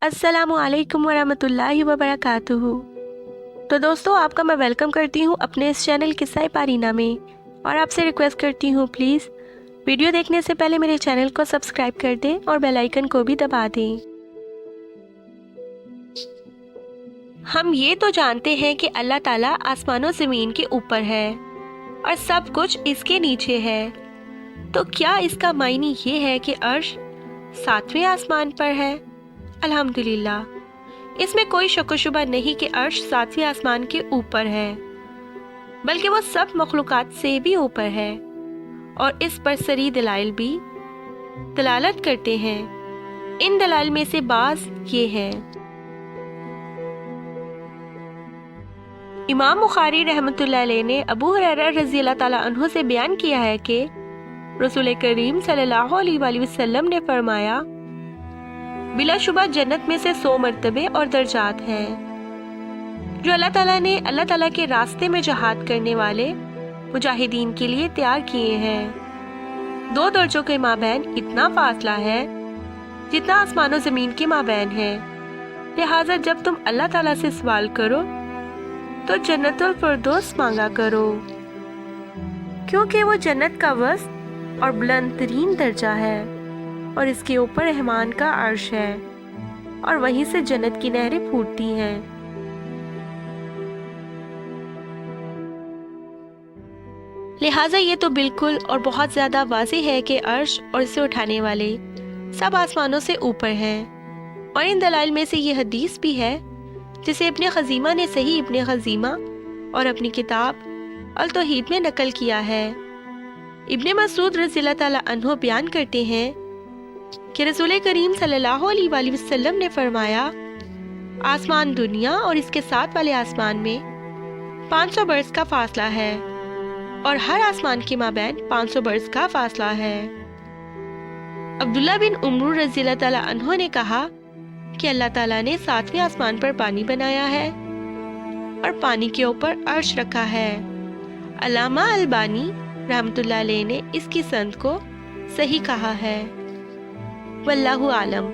अस्सलामु अलैकुम वरहमतुल्लाहि वबरकातुहू। तो दोस्तों, आपका मैं वेलकम करती हूँ अपने इस चैनल किस्सा पारीना में, और आपसे रिक्वेस्ट करती हूँ प्लीज़ वीडियो देखने से पहले मेरे चैनल को सब्सक्राइब कर दें और बेल आइकन को भी दबा दें। हम ये तो जानते हैं कि अल्लाह ताला आसमानों ज़मीन के ऊपर है और सब कुछ इसके नीचे है, तो क्या इसका मायने ये है कि अर्श 7वें आसमान पर है? अल्हम्दुलिल्लाह, इसमें कोई शक व शुबा नहीं कि अर्श 7वें आसमान के ऊपर है, बल्कि वो सब मखलूक़ात से भी ऊपर है, और इस पर सरी दलाइल भी दलालत करते हैं। इन दलाइल में से बाज़ ये हैं। इमाम बुखारी रहमतुल्लाह अलैह ने अबू हुरैरा रज़ी अल्लाह ताला अन्हु से बयान किया है कि रसूल करीम सल्लल्लाहु अलैहि वसल्लम ने फरमाया, बिलाशुबा जन्नत में से 100 मर्तबे और दर्जात हैं जो अल्लाह ताला ने अल्लाह ताला के रास्ते में जहाद करने वाले मुजाहिदीन के लिए तैयार किए हैं। 2 दर्जों के माबैन इतना फासला है जितना आसमान और ज़मीन के माबैन है। लिहाजा जब तुम अल्लाह ताला से सवाल करो तो जन्नतुल फिरदौस मांगा करो, क्योंकि वो जन्नत का वस्त और बुलंद तरीन दर्जा है, और इसके ऊपर रहमान का अर्श है, और वहीं से जन्नत की नहरें फूटती हैं। लिहाजा ये तो बिल्कुल और बहुत ज़्यादा वाज़ेह है कि अर्श और इसे उठाने वाले सब आसमानों से ऊपर हैं। और इन दलाइल में से ये हदीस भी है जिसे इब्ने खज़ीमा ने सही इब्ने खज़ीमा और अपनी किताब अल तौहीद में नकल किया है। इब्ने मसूद रज़ियल्लाहु ताला अन्हु बयान करते हैं कि रसूल करीम सल्लल्लाहु अलैहि वसल्लम ने फरमाया, आसमान दुनिया और इसके साथ वाले आसमान में 500 बरस का फासला है, और हर आसमान के माबैन 500 बरस का फासला है। अब्दुल्ला बिन उमर रज़ियल्लाहु ताला अन्हु ने कहा कि अल्लाह ताला ने 7वें आसमान पर पानी बनाया है और पानी के ऊपर अर्श रखा है। अल्लामा अलबानी रहमतुल्लाह अलैह ने इसकी संद को सही कहा है। वल्लाहु आलम।